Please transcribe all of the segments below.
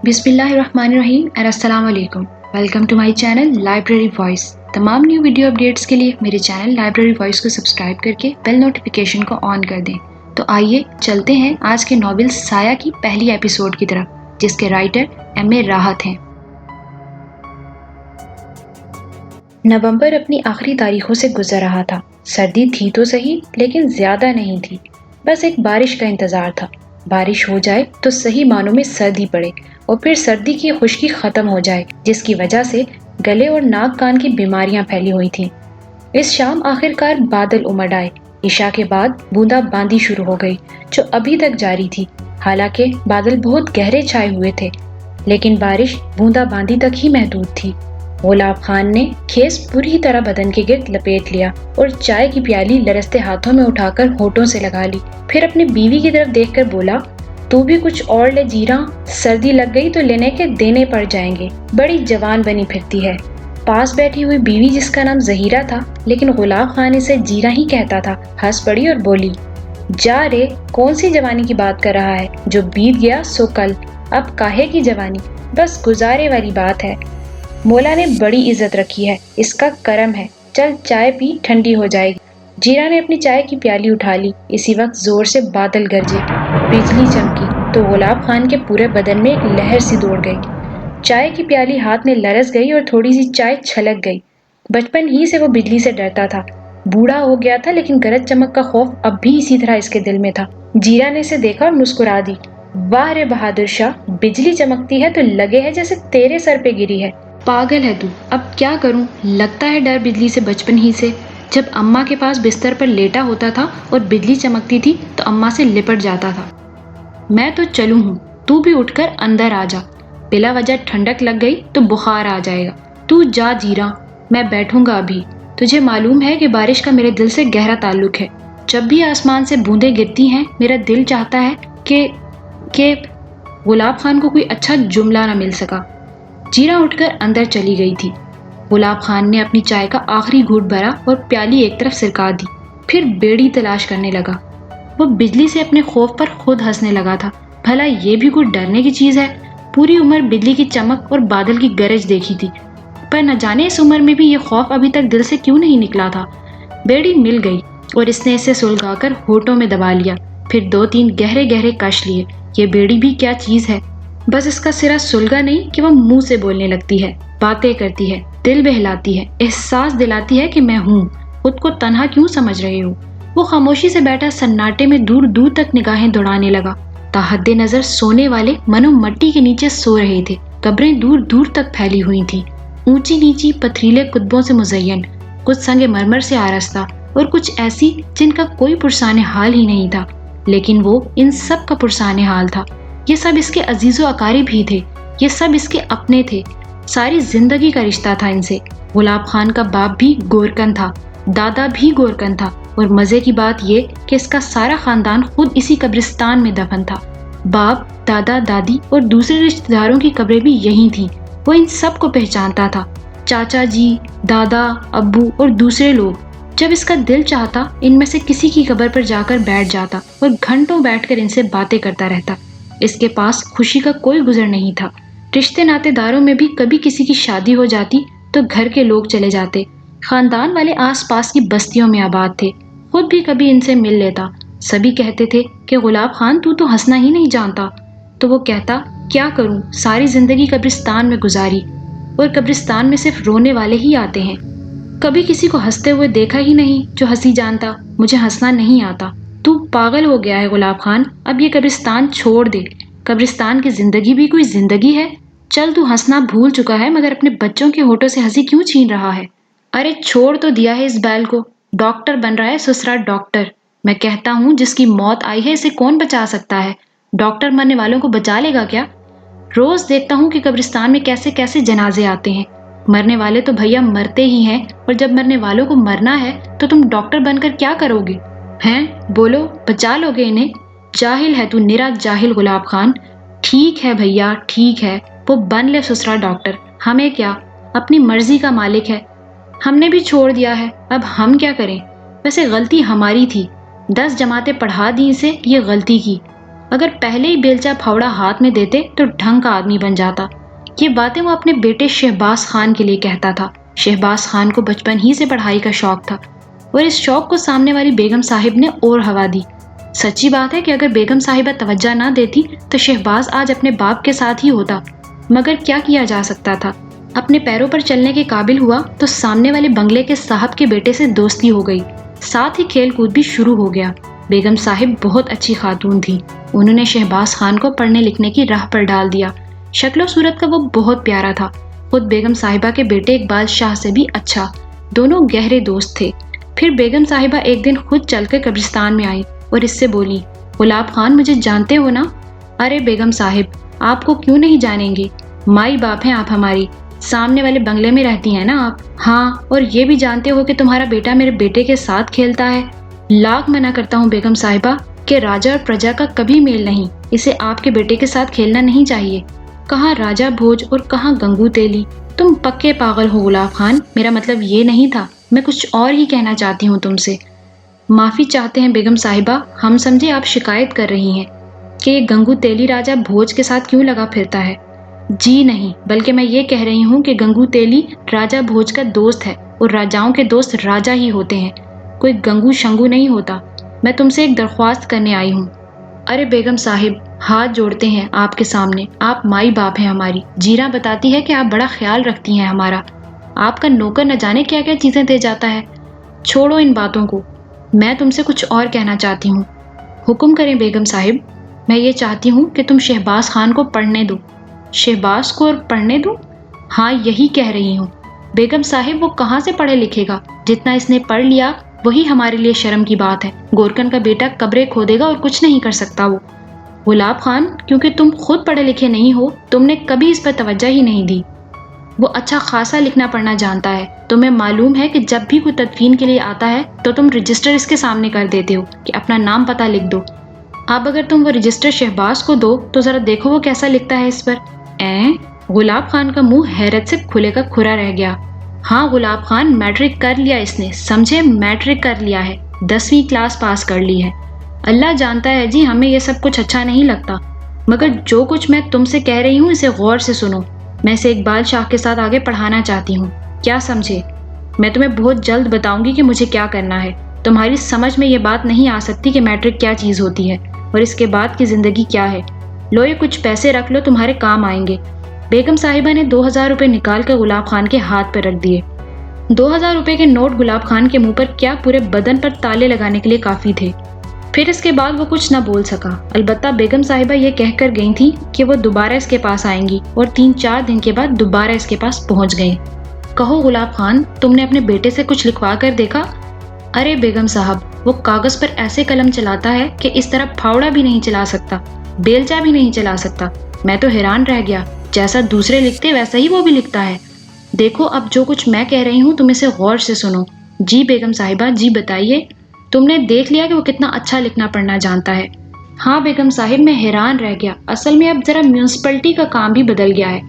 بسم اللہ الرحمن الرحیم اور السلام علیکم. Welcome to my channel library voice. تمام نیو ویڈیو اپڈیٹس کے لیے میرے چینل لائبریری وائس کو سبسکرائب کر کے بیل نوٹیفیکیشن کو آن کر دیں. تو آئیے چلتے ہیں آج کے ناول سایہ کی پہلی ایپیسوڈ کی طرف، جس کے رائٹر ایم اے راحت ہیں. نومبر اپنی آخری تاریخوں سے گزر رہا تھا. سردی تھی تو صحیح، لیکن زیادہ نہیں تھی. بس ایک بارش کا انتظار تھا. بارش ہو جائے تو صحیح معنوں میں سردی پڑے اور پھر سردی کی خشکی ختم ہو جائے، جس کی وجہ سے گلے اور ناک کان کی بیماریاں پھیلی ہوئی تھیں. اس شام آخرکار بادل امڈ آئے. عشاء کے بعد بوندا باندی شروع ہو گئی، جو ابھی تک جاری تھی. حالانکہ بادل بہت گہرے چھائے ہوئے تھے، لیکن بارش بوندا باندی تک ہی محدود تھی. غلاب خان نے کھیس پوری طرح بدن کے گرد لپیٹ لیا اور چائے کی پیالی لرزتے ہاتھوں میں اٹھا کر ہونٹوں سے لگا لی. پھر اپنی بیوی کی طرف دیکھ کر بولا، تو بھی کچھ اور لے جیراں، سردی لگ گئی تو لینے کے دینے پڑ جائیں گے. بڑی جوان بنی پھرتی ہے. پاس بیٹھی ہوئی بیوی، جس کا نام زہیرہ تھا لیکن غلاب خان اسے جیراں ہی کہتا تھا، ہنس پڑی اور بولی، جا رے، کون سی جوانی کی بات کر رہا ہے؟ جو بیت گیا سو کل، اب کاہے کی جوانی؟ بس گزارے والی بات ہے. مولا نے بڑی عزت رکھی ہے، اس کا کرم ہے. چل چائے پی، ٹھنڈی ہو جائے گی. جیرا نے اپنی چائے کی پیالی اٹھا لی. اسی وقت زور سے بادل گرجے، بجلی چمکی تو غلاب خان کے پورے بدن میں ایک لہر سی دوڑ گئی. چائے کی پیالی ہاتھ میں لرز گئی اور تھوڑی سی چائے چھلک گئی. بچپن ہی سے وہ بجلی سے ڈرتا تھا. بوڑھا ہو گیا تھا لیکن گرج چمک کا خوف اب بھی اسی طرح اس کے دل میں تھا. جیرا نے اسے دیکھا اور مسکرا دی. واہ رے بہادر شاہ، بجلی چمکتی ہے تو لگے ہے جیسے تیرے سر پہ گری ہے. پاگل ہے تو. اب کیا کروں؟ لگتا ہے ڈر بجلی سے بچپن ہی سے. جب اماں کے پاس بستر پر لیٹا ہوتا تھا اور بجلی چمکتی تھی تو اماں سے لپٹ جاتا تھا. میں تو چلوں ہوں، تو بھی اٹھ کر اندر آ جا. بلا وجہ ٹھنڈک لگ گئی تو بخار آ جائے گا. تو جا جیراں، میں بیٹھوں گا ابھی. تجھے معلوم ہے کہ بارش کا میرے دل سے گہرا تعلق ہے. جب بھی آسمان سے بوندیں گرتی ہیں میرا دل چاہتا ہے کہ غلاب خان کو کوئی اچھا جملہ نہ مل سکا. جیرا اٹھ کر اندر چلی گئی تھی. غلاب خان نے اپنی چائے کا آخری گھونٹ بھرا اور پیالی ایک طرف سرکا دی. پھر بیڑی تلاش کرنے لگا. وہ بجلی سے اپنے خوف پر خود ہنسنے لگا تھا. بھلا یہ بھی کوئی ڈرنے کی چیز ہے؟ پوری عمر بجلی کی چمک اور بادل کی گرج دیکھی تھی، پر نہ جانے اس عمر میں بھی یہ خوف ابھی تک دل سے کیوں نہیں نکلا تھا. بیڑی مل گئی اور اس نے اسے سلگا کر ہونٹوں میں دبا لیا. پھر 2-3 گہرے گہرے کش لیے. یہ بیڑی بھی کیا چیز ہے! بس اس کا سرا سلگا نہیں کہ وہ منہ سے بولنے لگتی ہے، باتیں کرتی ہے، دل بہلاتی ہے، احساس دلاتی ہے کہ میں ہوں. خود کو تنہا کیوں سمجھ رہے ہو؟ وہ خاموشی سے بیٹھا سناٹے میں دور دور تک نگاہیں دوڑانے لگا. تاحد نظر سونے والے منو مٹی کے نیچے سو رہے تھے. قبریں دور دور تک پھیلی ہوئی تھیں، اونچی نیچی پتھریلے قطبوں سے مزین، کچھ سنگ مرمر سے آراستہ اور کچھ ایسی جن کا کوئی پرسان حال ہی نہیں تھا. لیکن وہ ان سب کا پرسان حال تھا. یہ سب اس کے عزیز و اقارب ہی تھے. یہ سب اس کے اپنے تھے. ساری زندگی کا رشتہ تھا ان سے. غلاب خان کا باپ بھی گورکن تھا، دادا بھی گورکن تھا، اور مزے کی بات یہ کہ اس کا سارا خاندان خود اسی قبرستان میں دفن تھا. باپ، دادا، دادی اور دوسرے رشتہ داروں کی قبریں بھی یہی تھیں. وہ ان سب کو پہچانتا تھا، چاچا جی، دادا، ابو اور دوسرے لوگ. جب اس کا دل چاہتا ان میں سے کسی کی قبر پر جا کر بیٹھ جاتا اور گھنٹوں بیٹھ کر ان سے باتیں کرتا رہتا. اس کے پاس خوشی کا کوئی گزر نہیں تھا. رشتے ناتے داروں میں بھی کبھی کسی کی شادی ہو جاتی تو گھر کے لوگ چلے جاتے. خاندان والے آس پاس کی بستیوں میں آباد تھے. خود بھی کبھی ان سے مل لیتا. سبھی کہتے تھے کہ غلاب خان تو ہنسنا ہی نہیں جانتا. تو وہ کہتا، کیا کروں، ساری زندگی قبرستان میں گزاری اور قبرستان میں صرف رونے والے ہی آتے ہیں. کبھی کسی کو ہنستے ہوئے دیکھا ہی نہیں جو ہنسی جانتا. مجھے ہنسنا نہیں آتا. تو پاگل ہو گیا ہے غلاب خان، اب یہ قبرستان چھوڑ دے. قبرستان کی زندگی بھی کوئی زندگی ہے. چل، تو ہنسنا بھول چکا ہے مگر اپنے بچوں کے ہونٹوں سے ہنسی کیوں چھین رہا ہے؟ ارے چھوڑ تو دیا ہے اس بیل کو. ڈاکٹر بن رہا ہے سسرا ڈاکٹر. میں کہتا ہوں جس کی موت آئی ہے اسے کون بچا سکتا ہے؟ ڈاکٹر مرنے والوں کو بچا لے گا کیا؟ روز دیکھتا ہوں کہ قبرستان میں کیسے کیسے جنازے آتے ہیں. مرنے والے تو بھیا مرتے ہی ہیں، اور جب مرنے والوں کو مرنا ہے تو تم ڈاکٹر بن کر کیا کرو گے ہیں؟ بولو، بچا لو گے انہیں؟ جاہل ہے تو، نرا جاہل غلاب خان. ٹھیک ہے بھیا، ٹھیک ہے، وہ بن لے سسرا ڈاکٹر. ہمیں کیا، اپنی مرضی کا مالک ہے. ہم نے بھی چھوڑ دیا ہے، اب ہم کیا کریں؟ ویسے غلطی ہماری تھی. 10 جماعتیں پڑھا دی اسے، یہ غلطی کی. اگر پہلے ہی بیلچا پھاوڑا ہاتھ میں دیتے تو ڈھنگ کا آدمی بن جاتا۔ یہ باتیں وہ اپنے بیٹے شہباز خان کے لیے کہتا تھا۔ شہباز خان کو بچپن ہی سے پڑھائی کا شوق تھا اور اس شوق کو سامنے والی بیگم صاحب نے اور ہوا دی۔ سچی بات ہے کہ اگر بیگم صاحبہ توجہ نہ دیتی تو شہباز آج اپنے باپ کے ساتھ ہی ہوتا، مگر کیا کیا جا سکتا تھا؟ اپنے پیروں پر چلنے کے قابل ہوا تو سامنے والے بنگلے کے صاحب کے بیٹے سے دوستی ہو گئی، ساتھ ہی کھیل کود بھی شروع ہو گیا۔ بیگم صاحب بہت اچھی خاتون تھی، انہوں نے شہباز خان کو پڑھنے لکھنے کی راہ پر ڈال دیا۔ شکل و صورت کا وہ بہت پیارا تھا، خود بیگم صاحبہ کے بیٹے اقبال شاہ سے بھی اچھا، دونوں گہرے دوست تھے۔ پھر بیگم صاحبہ ایک دن خود چل کر قبرستان میں آئی اور اس سے بولی، گلاب خان مجھے جانتے ہو نا؟ ارے بیگم صاحب آپ کو کیوں نہیں جانیں گے، مائی باپ ہیں آپ ہماری، سامنے والے بنگلے میں رہتی ہیں نا آپ؟ ہاں، اور یہ بھی جانتے ہو کہ تمہارا بیٹا میرے بیٹے کے ساتھ کھیلتا ہے۔ لاکھ منع کرتا ہوں بیگم صاحبہ کہ راجا اور پرجا کا کبھی میل نہیں، اسے آپ کے بیٹے کے ساتھ کھیلنا نہیں چاہیے۔ کہاں راجا بھوج اور کہاں گنگو تیلی، تم پکے پاگل ہو گلاب خان، میرا مطلب یہ نہیں تھا، میں کچھ اور ہی کہنا چاہتی ہوں تم سے۔ معافی چاہتے ہیں بیگم صاحبہ، ہم سمجھے آپ شکایت کر رہی ہیں کہ یہ گنگو تیلی راجا بھوج کے ساتھ کیوں لگا پھرتا ہے۔ جی نہیں، بلکہ میں یہ کہہ رہی ہوں کہ گنگو تیلی راجا بھوج کا دوست ہے اور راجاؤں کے دوست راجا ہی ہوتے ہیں، کوئی گنگو شنگو نہیں ہوتا۔ میں تم سے ایک درخواست کرنے آئی ہوں۔ ارے بیگم صاحب ہاتھ جوڑتے ہیں آپ کے سامنے، آپ مائی باپ ہیں ہماری، جیرا بتاتی ہے کہ آپ بڑا خیال رکھتی ہیں ہمارا، آپ کا نوکر نہ جانے کیا کیا چیزیں دے جاتا ہے۔ چھوڑو ان باتوں کو، میں تم سے کچھ اور کہنا چاہتی ہوں۔ حکم کریں بیگم صاحب، میں یہ چاہتی ہوں کہ تم شہباز خان کو پڑھنے دو۔ شہباز کو اور پڑھنے دو؟ ہاں یہی کہہ رہی ہوں۔ بیگم صاحب وہ کہاں سے پڑھے لکھے گا، جتنا اس نے پڑھ لیا وہی ہمارے لیے شرم کی بات ہے۔ گورکن کا بیٹا قبریں کھودے گا اور کچھ نہیں کر سکتا وہ۔ گلاب خان کیونکہ تم خود پڑھے لکھے نہیں ہو، تم نے کبھی اس پر توجہ ہی نہیں دی۔ وہ اچھا خاصا لکھنا پڑھنا جانتا ہے، تمہیں معلوم ہے کہ جب بھی کوئی تدفین کے لیے آتا ہے تو تم رجسٹر اس کے سامنے کر دیتے ہو کہ اپنا نام پتہ لکھ دو۔ اب اگر تم وہ رجسٹر شہباز کو دو تو ذرا دیکھو وہ کیسا لکھتا ہے اس پر۔ غلاب خان کا منہ حیرت سے کھلے کا کھلا رہ گیا۔ ہاں غلاب خان، میٹرک کر لیا اس نے، سمجھے، میٹرک کر لیا ہے، 10ویں کلاس پاس کر لی ہے۔ اللہ جانتا ہے جی ہمیں یہ سب کچھ اچھا نہیں لگتا، مگر جو کچھ میں تم سے کہہ رہی ہوں اسے غور سے سنو۔ میں اسے اقبال شاہ کے ساتھ آگے پڑھانا چاہتی ہوں، کیا سمجھے؟ میں تمہیں بہت جلد بتاؤں گی کہ مجھے کیا کرنا ہے۔ تمہاری سمجھ میں یہ بات نہیں آ سکتی کہ میٹرک کیا چیز ہوتی ہے اور اس کے بعد کی زندگی کیا ہے۔ لو یہ کچھ پیسے رکھ لو، تمہارے کام آئیں گے۔ بیگم صاحبہ نے 2000 روپے نکال کر گلاب خان کے ہاتھ پر رکھ دیے۔ 2000 روپے کے نوٹ گلاب خان کے منہ پر کیا پورے بدن پر تالے لگانے کے لیے کافی تھے۔ پھر اس کے بعد وہ کچھ نہ بول سکا، البتہ بیگم صاحبہ یہ کہہ کر گئی تھی کہ وہ دوبارہ اس کے پاس آئیں گی، اور 3-4 دن کے بعد دوبارہ اس کے پاس پہنچ گئیں۔ کہو گلاب خان، تم نے اپنے بیٹے سے کچھ لکھوا کر دیکھا؟ ارے بیگم صاحب، وہ کاغذ پر ایسے قلم چلاتا ہے کہ اس طرح پھاوڑا بھی نہیں چلا سکتا، بیلچا بھی نہیں چلا سکتا۔ میں تو حیران رہ گیا، جیسا دوسرے لکھتے ویسا ہی وہ بھی لکھتا ہے۔ دیکھو اب جو کچھ میں کہہ رہی ہوں تم اسے غور سے سنو۔ جی بیگم صاحبہ، جی بتائیے، تم نے دیکھ لیا کہ وہ کتنا اچھا لکھنا پڑھنا جانتا ہے؟ ہاں بیگم صاحب، میں حیران رہ گیا، اصل میں اب ذرا میونسپلٹی کا کام بھی بدل گیا ہے،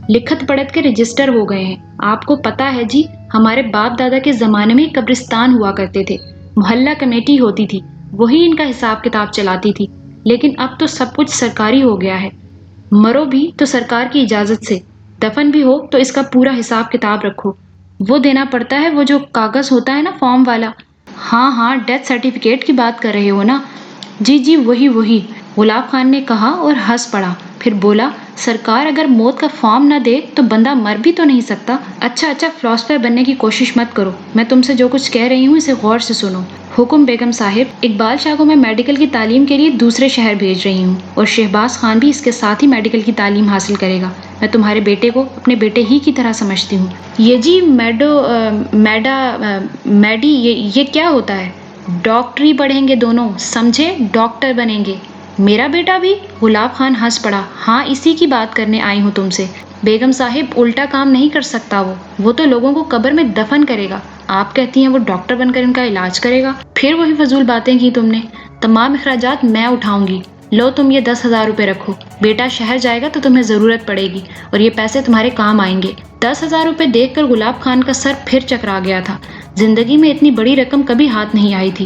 لکھت پڑھت کے رجسٹر ہو گئے ہیں۔ آپ کو پتا ہے جی، ہمارے باپ دادا کے زمانے میں قبرستان ہوا کرتے تھے، محلہ کمیٹی ہوتی تھی، وہی ان کا حساب کتاب چلاتی تھی، لیکن اب تو سب کچھ سرکاری ہو گیا ہے۔ مرو بھی تو سرکار کی اجازت سے، دفن بھی ہو تو اس کا پورا حساب کتاب رکھو، وہ دینا پڑتا ہے، وہ جو کاغذ ہوتا ہے نا فارم والا۔ ہاں ڈیتھ سرٹیفکیٹ کی بات کر رہے ہو نا؟ جی وہی، غلاب خان نے کہا اور ہنس پڑا، پھر بولا، سرکار اگر موت کا فارم نہ دے تو بندہ مر بھی تو نہیں سکتا۔ اچھا فلاسفر بننے کی کوشش مت کرو، میں تم سے جو کچھ کہہ رہی ہوں اسے غور سے سنو۔ حکم بیگم صاحب، اقبال شاہ کو میں میڈیکل کی تعلیم کے لیے دوسرے شہر بھیج رہی ہوں، اور شہباز خان بھی اس کے ساتھ ہی میڈیکل کی تعلیم حاصل کرے گا۔ میں تمہارے بیٹے کو اپنے بیٹے ہی کی طرح سمجھتی ہوں۔ یہ جی میڈی یہ کیا ہوتا ہے؟ ڈاکٹری پڑھیں گے دونوں، سمجھے، ڈاکٹر بنیں گے۔ میرا بیٹا بھی؟ غلاب خان ہنس پڑا۔ ہاں اسی کی بات کرنے آئی ہوں تم سے۔ بیگم صاحب الٹا کام نہیں کر سکتا وہ تو لوگوں کو قبر میں دفن کرے گا، آپ کہتی ہیں وہ ڈاکٹر بن کر ان کا علاج کرے گا؟ پھر وہی فضول باتیں کی تم نے، تمام اخراجات میں اٹھاؤں گی۔ لو تم یہ 10,000 روپے رکھو، بیٹا شہر جائے گا تو تمہیں ضرورت پڑے گی اور یہ پیسے تمہارے کام آئیں گے۔ 10,000 روپے دیکھ کر گلاب خان کا سر پھر چکرا گیا تھا، زندگی میں اتنی بڑی رقم کبھی ہاتھ نہیں آئی تھی۔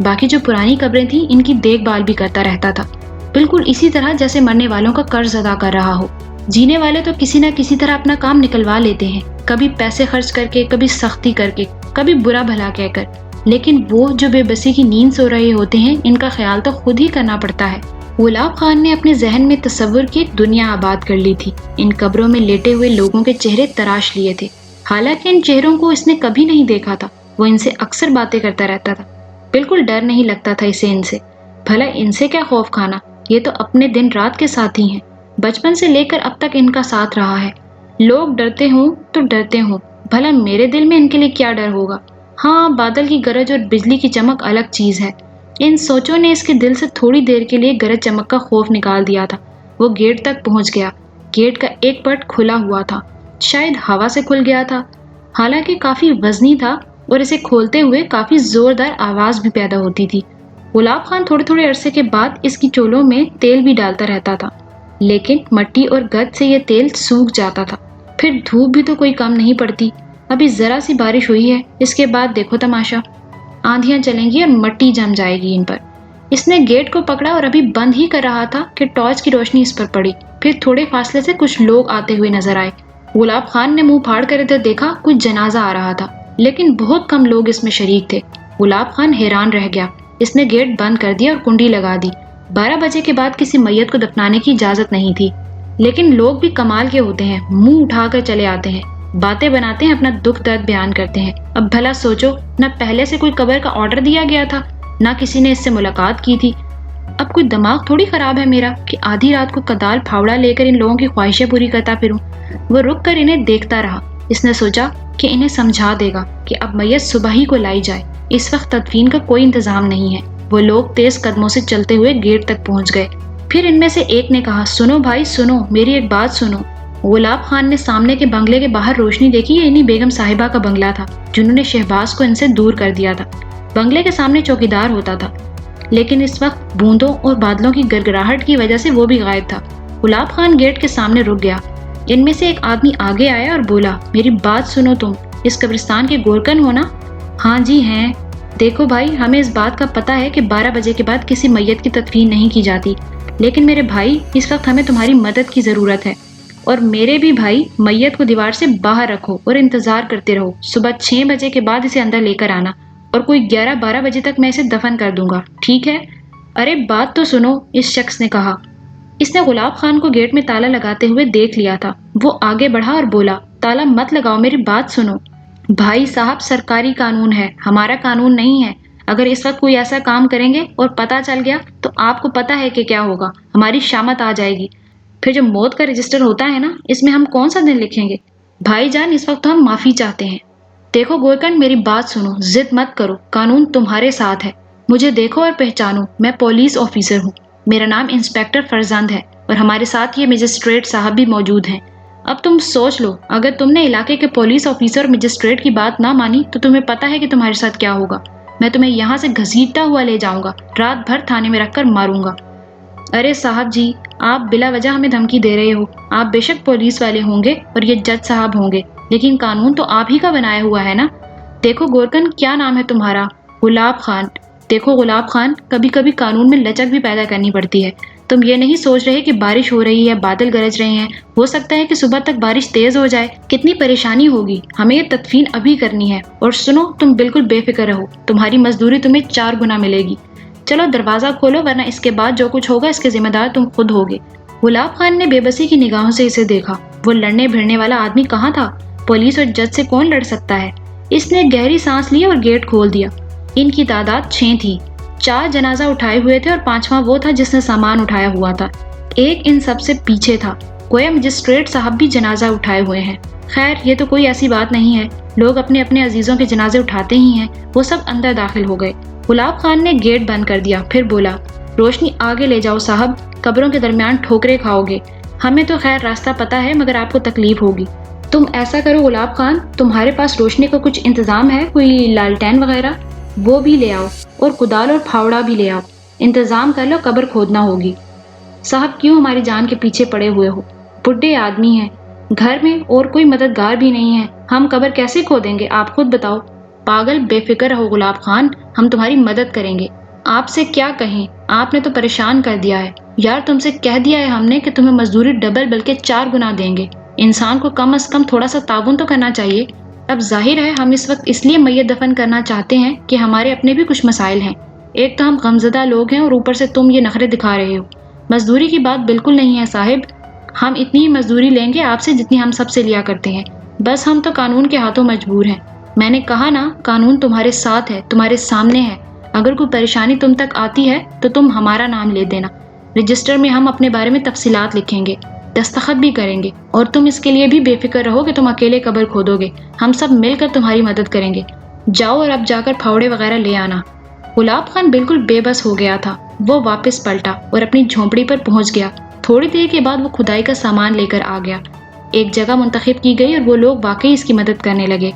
باقی جو پرانی قبریں تھیں ان کی دیکھ بھال بھی کرتا رہتا تھا، بالکل اسی طرح جیسے مرنے والوں کا قرض ادا کر رہا ہو۔ جینے والے تو کسی نہ کسی طرح اپنا کام نکلوا لیتے ہیں، کبھی پیسے خرچ کر کے، کبھی سختی کر کے، کبھی برا بھلا کہہ کر، لیکن وہ جو بے بسی کی نیند سو رہے ہوتے ہیں ان کا خیال تو خود ہی کرنا پڑتا ہے۔ غلام خان نے اپنے ذہن میں تصور کی ایک دنیا آباد کر لی تھی۔ ان قبروں میں لیٹے ہوئے لوگوں کے چہرے تراش لیے تھے، حالانکہ ان چہروں کو اس نے کبھی نہیں دیکھا تھا۔ وہ ان سے اکثر باتیں کرتا رہتا تھا، بالکل ڈر نہیں لگتا تھا اسے ان سے۔ بھلا ان سے کیا خوف کھانا، یہ تو اپنے دن رات کے ساتھی ہیں، بچپن سے لے کر اب تک ان کا ساتھ رہا ہے۔ لوگ ڈرتے ہوں تو ڈرتے ہوں، بھلا میرے دل میں ان کے لیے کیا ڈر ہوگا؟ ہاں، بادل کی گرج اور بجلی کی چمک الگ چیز ہے۔ ان سوچوں نے اس کے دل سے تھوڑی دیر کے لیے گرج چمک کا خوف نکال دیا تھا۔ وہ گیٹ تک پہنچ گیا۔ گیٹ کا ایک پٹ کھلا ہوا تھا، شاید ہوا سے کھل گیا تھا، حالانکہ کافی وزنی تھا اور اسے کھولتے ہوئے کافی زوردار آواز بھی پیدا ہوتی تھی۔ غلام خان تھوڑے تھوڑے عرصے کے بعد اس کی چولوں میں تیل بھی ڈالتا رہتا تھا، لیکن مٹی اور گد سے یہ تیل سوکھ جاتا تھا۔ پھر دھوپ بھی تو کوئی کم نہیں پڑتی، ابھی ذرا سی بارش ہوئی ہے، اس کے بعد دیکھو تماشا، آندھیاں چلیں گی اور مٹی جم جائے گی ان پر۔ اس نے گیٹ کو پکڑا اور ابھی بند ہی کر رہا تھا کہ ٹارچ کی روشنی اس پر پڑی۔ پھر تھوڑے فاصلے سے کچھ لوگ آتے ہوئے نظر آئے۔ غلام خان نے منہ پھاڑ کر ادھر دیکھا، کچھ جنازہ آ رہا تھا، لیکن بہت کم لوگ اس میں شریک تھے۔ غلام خان حیران رہ گیا۔ اس نے گیٹ بند کر دیا اور کنڈی لگا دی۔ 12 بجے کے بعد کسی میت کو دفنانے کی اجازت نہیں تھی، لیکن لوگ بھی کمال کے ہوتے ہیں، منہ اٹھا کر چلے آتے ہیں، باتیں بناتے ہیں، اپنا دکھ درد بیان کرتے ہیں۔ اب بھلا سوچو، نہ پہلے سے کوئی قبر کا آرڈر دیا گیا تھا، نہ کسی نے اس سے ملاقات کی تھی۔ اب کوئی دماغ تھوڑی خراب ہے میرا کہ آدھی رات کو کدال پھاوڑا لے کر ان لوگوں کی خواہشیں پوری کرتا پھروں۔ وہ رک کر انہیں دیکھتا رہا۔ اس نے سوچا کہ انہیں سمجھا دے گا کہ اب میت صبح ہی کو لائی جائے، اس وقت تدفین کا کوئی انتظام نہیں ہے۔ وہ لوگ تیز قدموں سے چلتے ہوئے گیٹ تک پہنچ گئے۔ پھر ان میں سے ایک نے کہا، سنو بھائی سنو، میری ایک بات سنو۔ غلام خان نے سامنے کے بنگلے کے باہر روشنی دیکھی، یہ انہی بیگم صاحبہ کا بنگلہ تھا جنہوں نے شہباز کو ان سے دور کر دیا تھا۔ بنگلے کے سامنے چوکیدار ہوتا تھا، لیکن اس وقت بوندوں اور بادلوں کی گڑگڑاہٹ کی وجہ سے وہ بھی غائب تھا۔ غلام خان گیٹ کے سامنے رک گیا۔ ان میں سے ایک آدمی آگے آیا اور بولا، میری بات سنو، تم اس قبرستان کے گورکن ہو نا؟ ہاں جی ہیں۔ دیکھو بھائی، ہمیں اس بات کا پتہ ہے کہ 12 بجے کے بعد کسی میت کی تدفین نہیں کی جاتی، لیکن میرے بھائی اس وقت ہمیں تمہاری مدد کی ضرورت ہے، اور میرے بھی بھائی، میت کو دیوار سے باہر رکھو اور انتظار کرتے رہو۔ صبح 6 بجے کے بعد اسے اندر لے کر آنا، اور کوئی 11-12 بجے تک میں اسے دفن کر دوں گا، ٹھیک ہے؟ ارے بات تو سنو، اس شخص نے کہا۔ اس نے غلام خان کو گیٹ میں تالا لگاتے ہوئے دیکھ لیا تھا۔ وہ آگے بڑھا اور بولا، تالا مت لگاؤ، میری بات سنو۔ بھائی صاحب، سرکاری قانون ہے، ہمارا قانون نہیں ہے۔ اگر اس وقت کوئی ایسا کام کریں گے اور پتہ چل گیا تو آپ کو پتہ ہے کہ کیا ہوگا، ہماری شامت آ جائے گی۔ پھر جو موت کا رجسٹر ہوتا ہے نا، اس میں ہم کون سا دن لکھیں گے؟ بھائی جان، اس وقت تو ہم معافی چاہتے ہیں۔ دیکھو گورکن، میری بات سنو، ضد مت کرو، قانون تمہارے ساتھ ہے۔ مجھے دیکھو اور پہچانو، میں پولیس آفیسر ہوں، میرا نام انسپیکٹر فرزند ہے، اور ہمارے ساتھ یہ مجسٹریٹ صاحب بھی موجود ہیں۔ اب تم سوچ لو، اگر تم نے علاقے کے پولیس آفیسر اور مجسٹریٹ کی بات نہ مانی تو تمہیں پتہ ہے کہ تمہارے ساتھ کیا ہوگا۔ میں تمہیں یہاں سے گھسیٹتا ہوا لے جاؤں گا، رات بھر تھانے میں رکھ کر ماروں گا۔ ارے صاحب جی، آپ بلا وجہ ہمیں دھمکی دے رہے ہو۔ آپ بے شک پولیس والے ہوں گے اور یہ جج صاحب ہوں گے، لیکن قانون تو آپ ہی کا بنایا ہوا ہے نا۔ دیکھو گورکن، کیا نام ہے تمہارا؟ غلام خان۔ دیکھو غلام خان، کبھی کبھی قانون میں لچک بھی پیدا کرنی پڑتی ہے۔ تم یہ نہیں سوچ رہے کہ بارش ہو رہی ہے، بادل گرج رہے ہیں، ہو سکتا ہے کہ صبح تک بارش تیز ہو جائے، کتنی پریشانی ہوگی۔ ہمیں یہ تدفین ابھی کرنی ہے، اور سنو، تم بالکل بے فکر رہو، تمہاری مزدوری تمہیں 4 گنا ملے گی۔ چلو دروازہ کھولو، ورنہ اس کے بعد جو کچھ ہوگا اس کے ذمہ دار تم خود ہوگے۔ غلام خان نے بے بسی کی نگاہوں سے اسے دیکھا۔ وہ لڑنے بھیڑنے والا آدمی کہاں تھا؟ پولیس اور جج سے کون لڑ سکتا ہے؟ اس نے گہری سانس لی اور گیٹ کھول دیا۔ ان کی تعداد 6 تھی۔ 4 جنازہ اٹھائے ہوئے تھے اور 5واں وہ تھا جس نے سامان اٹھایا ہوا تھا۔ ایک ان سب سے پیچھے تھا، گویا مجسٹریٹ صاحب بھی جنازہ اٹھائے ہوئے ہیں۔ خیر، یہ تو کوئی ایسی بات نہیں ہے، لوگ اپنے اپنے عزیزوں کے جنازے اٹھاتے ہی ہیں۔ وہ سب اندر داخل ہو گئے۔ غلام خان نے گیٹ بند کر دیا، پھر بولا، روشنی آگے لے جاؤ صاحب، قبروں کے درمیان ٹھوکریں کھاؤ گے۔ ہمیں تو خیر راستہ پتہ ہے، مگر آپ کو تکلیف ہوگی۔ تم ایسا کرو غلام خان، تمہارے پاس روشنی کا کچھ انتظام ہے، کوئی لالٹین وغیرہ؟ وہ بھی لے آؤ، اور کدال اور پھاوڑا بھی لے آؤ، انتظام کر لو، قبر کھودنا ہوگی۔ صاحب کیوں ہماری جان کے پیچھے پڑے ہوئے ہو؟ بڈھے آدمی ہیں، گھر میں اور کوئی مددگار بھی نہیں ہے، ہم قبر کیسے کھودیں گے، آپ خود بتاؤ۔ پاگل، بے فکر رہو گلاب خان، ہم تمہاری مدد کریں گے۔ آپ سے کیا کہیں، آپ نے تو پریشان کر دیا ہے یار، تم سے کہہ دیا ہے ہم نے کہ تمہیں مزدوری ڈبل بلکہ 4 گنا دیں گے۔ انسان کو کم از کم تھوڑا سا تعاون تو کرنا چاہیے۔ اب ظاہر ہے ہم اس وقت اس لیے میت دفن کرنا چاہتے ہیں کہ ہمارے اپنے بھی کچھ مسائل ہیں۔ ایک تو ہم غمزدہ لوگ ہیں اور اوپر سے تم یہ نخرے دکھا رہے ہو۔ مزدوری کی بات بالکل نہیں ہے صاحب، ہم اتنی ہی مزدوری لیں گے آپ سے جتنی ہم سب سے لیا کرتے ہیں، بس ہم تو قانون کے ہاتھوں مجبور ہیں۔ میں نے کہا نا، قانون تمہارے ساتھ ہے، تمہارے سامنے ہے، اگر کوئی پریشانی تم تک آتی ہے تو تم ہمارا نام لے دینا، رجسٹر میں ہم اپنے بارے میں تفصیلات لکھیں گے، دستخط بھی کریں گے، اور تم اس کے لیے بھی بے فکر رہو کہ تم اکیلے قبر کھودو گے، ہم سب مل کر تمہاری مدد کریں گے۔ جاؤ اور اب جا کر پھاوڑے وغیرہ لے آنا۔ گلاب خان بالکل بے بس ہو گیا تھا، وہ واپس پلٹا اور اپنی جھونپڑی پر پہنچ گیا۔ تھوڑی دیر کے بعد وہ کھدائی کا سامان لے کر آ گیا۔ ایک جگہ منتخب کی گئی اور وہ لوگ واقعی اس کی مدد کرنے لگے۔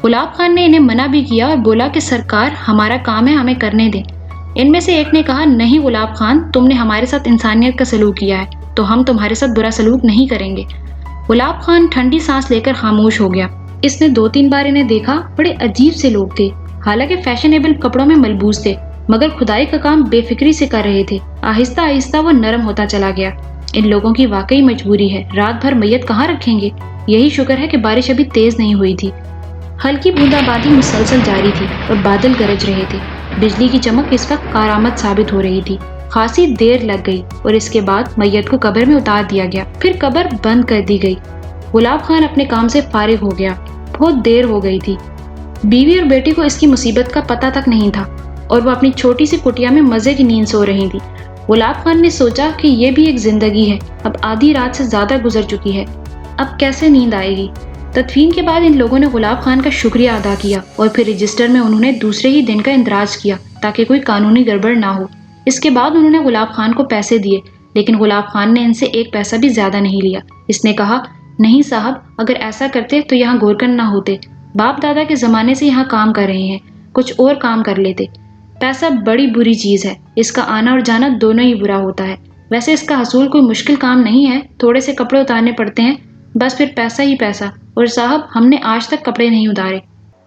گلاب خان نے انہیں منع بھی کیا اور بولا کہ سرکار ہمارا کام ہے، ہمیں کرنے دیں۔ ان میں سے ایک نے کہا، نہیں گلاب خان، تم نے ہمارے ساتھ انسانیت کا سلوک کیا ہے تو ہم تمہارے ساتھ برا سلوک نہیں کریں گے۔ گلاب خان ٹھنڈی سانس لے کر خاموش ہو گیا۔ اس نے 2-3 بار انہیں دیکھا، بڑے عجیب سے لوگ تھے، حالانکہ فیشنیبل کپڑوں میں ملبوس تھے، مگر کھدائی کا کام بے فکری سے کر رہے تھے۔ آہستہ آہستہ وہ نرم ہوتا چلا گیا۔ ان لوگوں کی واقعی مجبوری ہے، رات بھر میت کہاں رکھیں گے؟ یہی شکر ہے کہ بارش ابھی تیز نہیں ہوئی تھی۔ ہلکی بوندا باری مسلسل جاری تھی اور بادل گرج رہے تھے۔ بجلی کی چمک اس وقت کارآمد ثابت ہو رہی تھی۔ خاصی دیر لگ گئی اور اس کے بعد میت کو قبر میں اتار دیا گیا، پھر قبر بند کر دی گئی۔ گلاب خان اپنے کام سے فارغ ہو گیا۔ بہت دیر ہو گئی تھی۔ بیوی اور بیٹی کو اس کی مصیبت کا پتہ تک نہیں تھا اور وہ اپنی چھوٹی سی کٹیا میں مزے کی نیند سو رہی تھی۔ گلاب خان نے سوچا کہ یہ بھی ایک زندگی ہے، اب آدھی رات سے زیادہ گزر چکی ہے، اب کیسے نیند آئے گی؟ تدفین کے بعد ان لوگوں نے گلاب خان کا شکریہ ادا کیا اور پھر رجسٹر میں انہوں نے دوسرے ہی دن کا اندراج کیا تاکہ کوئی قانونی گڑبڑ نہ ہو۔ اس کے بعد انہوں نے گلاب خان کو پیسے دیے، لیکن گلاب خان نے ان سے 1 پیسہ بھی زیادہ نہیں لیا۔ اس نے کہا، نہیں صاحب، اگر ایسا کرتے تو یہاں گورکن نہ ہوتے، باپ دادا کے زمانے سے یہاں کام کر رہے ہیں، کچھ اور کام کر لیتے۔ پیسہ بڑی بری چیز ہے، اس کا آنا اور جانا دونوں ہی برا ہوتا ہے۔ ویسے اس کا حصول کوئی مشکل کام نہیں ہے، تھوڑے سے کپڑے اتارنے پڑتے ہیں، بس پھر پیسہ ہی پیسہ، اور صاحب ہم نے آج تک کپڑے نہیں اتارے۔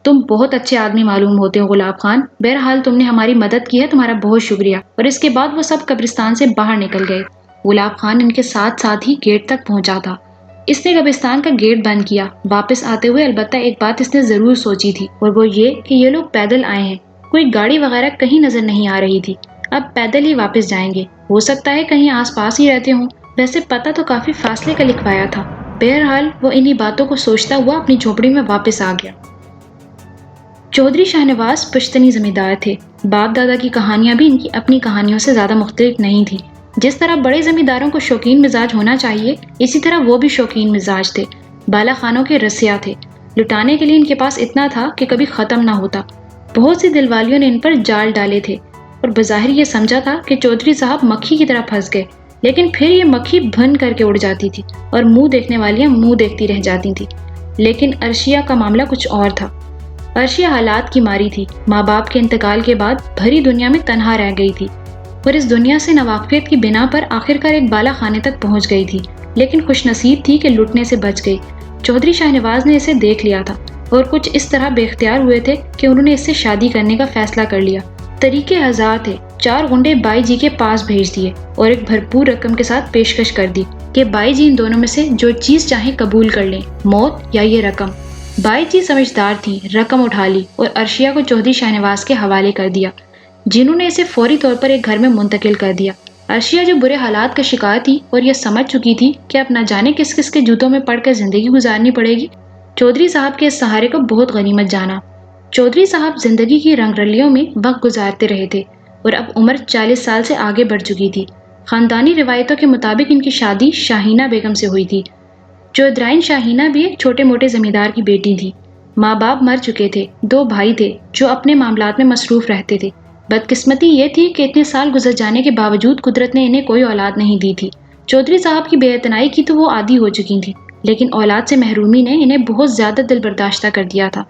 تم بہت اچھے آدمی معلوم ہوتے ہو گلاب خان، بہرحال تم نے ہماری مدد کی ہے، تمہارا بہت شکریہ۔ اور اس کے بعد وہ سب قبرستان سے باہر نکل گئے۔ گلاب خان ان کے ساتھ ساتھ ہی گیٹ تک پہنچا تھا۔ اس نے قبرستان کا گیٹ بند کیا۔ واپس آتے ہوئے البتہ ایک بات اس نے ضرور سوچی تھی، اور وہ یہ کہ یہ لوگ پیدل آئے ہیں، کوئی گاڑی وغیرہ کہیں نظر نہیں آ رہی تھی، اب پیدل ہی واپس جائیں گے، ہو سکتا ہے کہیں آس پاس ہی رہتے ہوں، ویسے پتہ تو کافی فاصلے کا لکھوایا تھا۔ بہرحال وہ انہی باتوں کو سوچتا ہوا اپنی جھونپڑی میں واپس آ گیا۔ چودھری شاہنواز پشتنی زمیندار تھے۔ باپ دادا کی کہانیاں بھی ان کی اپنی کہانیوں سے زیادہ مختلف نہیں تھیں۔ جس طرح بڑے زمینداروں کو شوقین مزاج ہونا چاہیے، اسی طرح وہ بھی شوقین مزاج تھے، بالا خانوں کے رسیا تھے۔ لٹانے کے لیے ان کے پاس اتنا تھا کہ کبھی ختم نہ ہوتا۔ بہت سی دل والیوں نے ان پر جال ڈالے تھے اور بظاہر یہ سمجھا تھا کہ چودھری صاحب مکھی کی طرح پھنس گئے، لیکن پھر یہ مکھی بھن کر کے اڑ جاتی تھی اور منہ دیکھنے والیاں منہ دیکھتی رہ جاتی تھیں۔ لیکن عرشیہ کا معاملہ کچھ اور تھا۔ عرشیہ حالات کی ماری تھی، ماں باپ کے انتقال کے بعد بھری دنیا میں تنہا رہ گئی تھی اور اس دنیا سے ناواقفیت کی بنا پر آخرکار ایک بالا خانے تک پہنچ گئی تھی، لیکن خوش نصیب تھی کہ لٹنے سے بچ گئی۔ چودھری شاہنواز نے اسے دیکھ لیا تھا اور کچھ اس طرح بے اختیار ہوئے تھے کہ انہوں نے اس سے شادی کرنے کا فیصلہ کر لیا۔ طریقے ہزار تھے، 4 غنڈے بائی جی کے پاس بھیج دیے اور ایک بھرپور رقم کے ساتھ پیشکش کر دی کہ بائی جی ان دونوں میں سے جو چیز چاہیں قبول کر لیں، موت یا یہ رقم۔ بائی جی سمجھدار تھیں، رقم اٹھا لی اور عرشیہ کو چودھری شاہنواز کے حوالے کر دیا، جنہوں نے اسے فوری طور پر ایک گھر میں منتقل کر دیا۔ عرشیہ جو برے حالات کا شکار تھی اور یہ سمجھ چکی تھی کہ اب نہ جانے کس کس کے جوتوں میں پڑ کر زندگی گزارنی پڑے گی، چودھری صاحب کے اس سہارے کو بہت غنیمت جانا۔ چودھری صاحب زندگی کی رنگ رلیوں میں وقت گزارتے رہے تھے اور اب عمر 40 سال سے آگے بڑھ چکی تھی۔ خاندانی روایتوں کے مطابق ان کی شادی شاہینہ بیگم سے ہوئی تھی۔ چودھرائن شاہینہ بھی ایک چھوٹے موٹے زمیندار کی بیٹی تھی۔ ماں باپ مر چکے تھے، 2 بھائی تھے جو اپنے معاملات میں مصروف رہتے تھے۔ بدقسمتی یہ تھی کہ اتنے سال گزر جانے کے باوجود قدرت نے انہیں کوئی اولاد نہیں دی تھی۔ چودھری صاحب کی بے اعتنائی کی تو وہ عادی ہو چکی تھیں، لیکن اولاد سے محرومی نے انہیں بہت زیادہ دل برداشتہ کر دیا تھا۔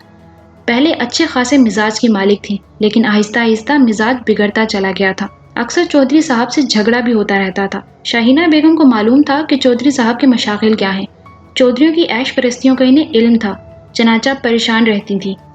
پہلے اچھے خاصے مزاج کی مالک تھیں، لیکن آہستہ آہستہ مزاج بگڑتا چلا گیا تھا۔ اکثر چودھری صاحب سے جھگڑا بھی ہوتا رہتا تھا۔ شاہینہ بیگم کو معلوم تھا کہ چودھری صاحب کے مشاغل کیا ہیں۔ چودھریوں کی عیش پرستیوں کا انہیں علم تھا، چنانچہ پریشان رہتی تھیں۔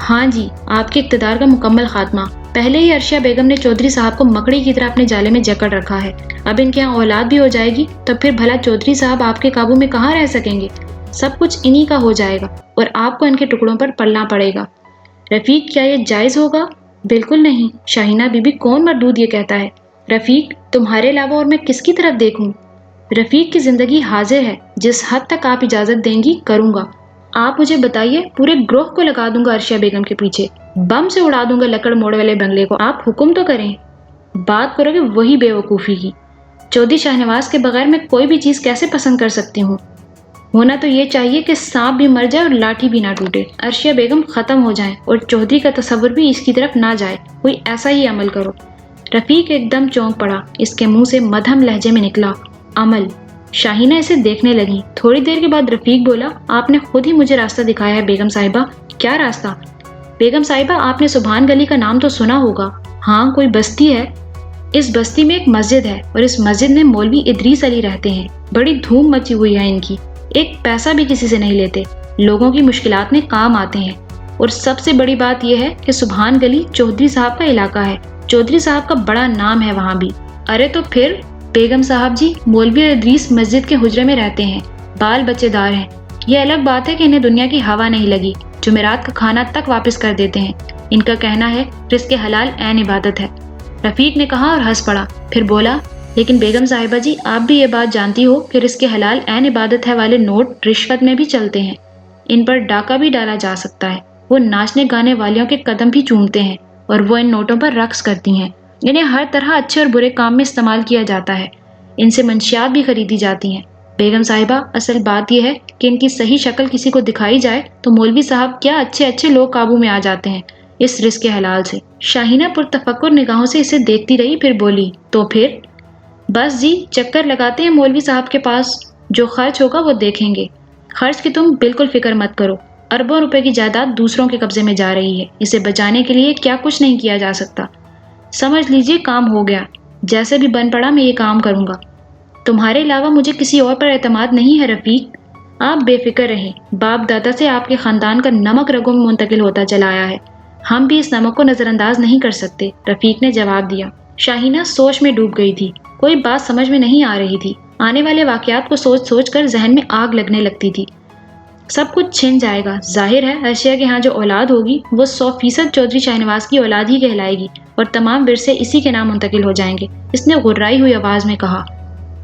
ہاں جی، آپ کے اقتدار کا مکمل خاتمہ۔ پہلے ہی عرشیہ بیگم نے چودھری صاحب کو مکڑی کی طرح اپنے جالے میں جکڑ رکھا ہے، اب ان کے یہاں اولاد بھی ہو جائے گی تو پھر بھلا چودھری صاحب آپ کے قابو میں کہاں رہ سکیں گے؟ سب کچھ انہی کا ہو جائے گا اور آپ کو ان کے ٹکڑوں پر پلنا پڑے گا۔ رفیق، کیا یہ جائز ہوگا؟ بالکل نہیں، شاہینہ بی بی، کون مردود یہ کہتا ہے؟ رفیق، تمہارے علاوہ اور میں کس کی طرف دیکھوں؟ رفیق کی زندگی حاضر ہے، جس حد تک آپ اجازت دیں گی کروں گا۔ آپ مجھے بتائیے، پورے گروہ کو لگا دوں گا عرشیہ بیگم کے پیچھے، بم سے اڑا دوں گا لکڑ موڑ والے بنگلے کو۔ آپ حکم تو کریں۔ بات کرو گے وہی بے وقوفی کی۔ چودھری شاہنواز کے بغیر میں کوئی بھی چیز کیسے پسند کر سکتی ہوں؟ ہونا تو یہ چاہیے کہ سانپ بھی مر جائے اور لاٹھی بھی نہ ٹوٹے، عرشیہ بیگم ختم ہو جائیں اور چودھری کا تصور بھی اس کی طرف نہ جائے، کوئی ایسا ہی عمل کرو۔ رفیق ایک دم چونک پڑا، اس کے منہ سے مدھم لہجے میں نکلا، عمل۔ شاہینہ اسے دیکھنے لگی۔ تھوڑی دیر کے بعد رفیق بولا، آپ نے خود ہی مجھے راستہ دکھایا ہے بیگم صاحبہ۔ کیا راستہ؟ بیگم صاحبہ، آپ نے سبحان گلی کا نام تو سنا ہوگا۔ ہاں، کوئی بستی ہے، اس بستی میں ایک مسجد ہے اور اس مسجد میں مولوی ادریس علی رہتے ہیں، بڑی دھوم مچی ہوئی ہے ان کی، ایک پیسہ بھی کسی سے نہیں لیتے، لوگوں کی مشکلات میں کام آتے ہیں، اور سب سے بڑی بات یہ ہے کہ سبحان گلی چودھری صاحب کا علاقہ ہے، چودھری صاحب کا بڑا نام ہے وہاں بھی۔ ارے تو پھر بیگم صاحب جی، مولوی ادریس مسجد کے حجرے میں رہتے ہیں، بال بچے دار ہیں، یہ الگ بات ہے کہ انہیں دنیا کی ہوا نہیں لگی، جمعرات کا کھانا تک واپس کر دیتے ہیں، ان کا کہنا ہے رزق حلال عین عبادت ہے۔ رفیق نے کہا اور ہنس پڑا، پھر بولا، لیکن بیگم صاحبہ جی، آپ بھی یہ بات جانتی ہو کہ رزق حلال عین عبادت ہے والے نوٹ رشوت میں بھی چلتے ہیں، ان پر ڈاکہ بھی ڈالا جا سکتا ہے، وہ ناچنے گانے والیوں کے قدم بھی چومتے ہیں اور وہ ان نوٹوں پر رقص کرتی ہیں، انہیں ہر طرح اچھے اور برے کام میں استعمال کیا جاتا ہے، ان سے منشیات بھی خریدی جاتی ہیں۔ بیگم صاحبہ، اصل بات یہ ہے کہ ان کی صحیح شکل کسی کو دکھائی جائے تو مولوی صاحب کیا اچھے اچھے لوگ قابو میں آ جاتے ہیں اس رزق حلال سے۔ شاہینہ پرتفکر نگاہوں سے اسے دیکھتی رہی، پھر بولی، تو پھر؟ بس جی، چکر لگاتے ہیں مولوی صاحب کے پاس، جو خرچ ہوگا وہ دیکھیں گے۔ خرچ کی تم بالکل فکر مت کرو، اربوں روپے کی جائیداد دوسروں کے قبضے میں جا رہی ہے، اسے بچانے کے لیے کیا کچھ نہیں کیا جا سکتا۔ سمجھ لیجئے کام ہو گیا، جیسے بھی بن پڑا میں یہ کام کروں گا۔ تمہارے علاوہ مجھے کسی اور پر اعتماد نہیں ہے رفیق، آپ بے فکر رہیں، باپ دادا سے آپ کے خاندان کا نمک رگوں میں منتقل ہوتا چلا آیا ہے، ہم بھی اس نمک کو نظر انداز نہیں کر سکتے، رفیق نے جواب دیا۔ شاہینہ سوچ میں ڈوب گئی تھی، کوئی بات سمجھ میں نہیں آ رہی تھی، آنے والے واقعات کو سوچ سوچ کر ذہن میں آگ لگنے لگتی تھی۔ سب کچھ چھن جائے گا، ظاہر ہے عرشیہ کے ہاں جو اولاد ہوگی وہ 100% چودھری شاہنواز کی اولاد ہی کہلائے گی اور تمام ورثے اسی کے نام منتقل ہو جائیں گے، اس نے غرائی ہوئی آواز میں کہا۔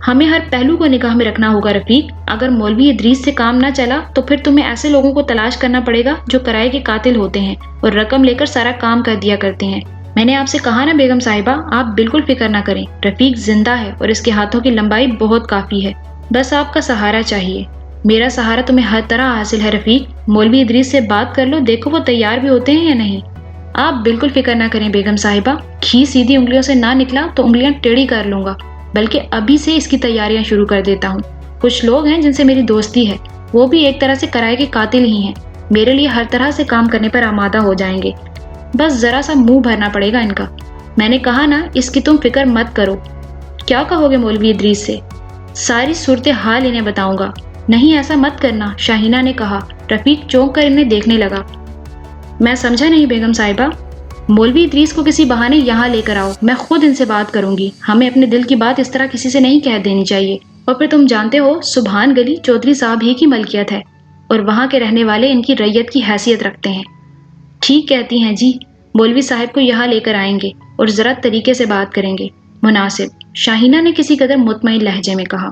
ہمیں ہر پہلو کو نگاہ میں رکھنا ہوگا رفیق، اگر مولوی ادریس سے کام نہ چلا تو پھر تمہیں ایسے لوگوں کو تلاش کرنا پڑے گا جو کرائے کے قاتل ہوتے ہیں اور رقم لے کر سارا کام کر دیا کرتے ہیں۔ میں نے آپ سے کہا نا بیگم صاحبہ، آپ بالکل فکر نہ کریں، رفیق زندہ ہے اور اس کے ہاتھوں کی لمبائی بہت کافی ہے، بس آپ کا سہارا چاہیے۔ میرا سہارا تمہیں ہر طرح حاصل ہے رفیق، مولوی ادریس سے بات کر لو، دیکھو وہ تیار بھی ہوتے ہیں یا نہیں۔ آپ بالکل فکر نہ کریں بیگم صاحبہ، گھی سیدھی انگلیوں سے نہ نکلا تو انگلیاں ٹیڑھی کر لوں گا، بلکہ ابھی سے اس کی تیاریاں شروع کر دیتا ہوں۔ کچھ لوگ ہیں جن سے میری دوستی ہے، وہ بھی ایک طرح سے کرائے کے قاتل ہی ہیں، میرے لیے ہر طرح سے کام کرنے پر آمادہ ہو جائیں گے، بس ذرا سا منہ بھرنا پڑے گا ان کا۔ میں نے کہا نا، اس کی تم فکر مت کرو۔ کیا کہو گے مولوی ادریس سے؟ ساری صورتحال انہیں بتاؤں گا۔ نہیں، ایسا مت کرنا، شاہینہ نے کہا۔ رفیق چونک کر انہیں دیکھنے لگا۔ میں سمجھا نہیں بیگم صاحبہ۔ مولوی ادریس کو کسی بہانے یہاں لے کر آؤ، میں خود ان سے بات کروں گی، ہمیں اپنے دل کی بات اس طرح کسی سے نہیں کہہ دینی چاہیے، اور پھر تم جانتے ہو سبحان گلی چودھری صاحب ہی کی ملکیت ہے اور وہاں کے رہنے والے ان کی رعیت کی حیثیت رکھتے ہیں۔ ٹھیک کہتی ہیں جی، مولوی صاحب کو یہاں لے کر آئیں گے اور ذرا طریقے سے بات کریں گے۔ مناسب، شاہینہ نے کسی قدر مطمئن لہجے میں کہا۔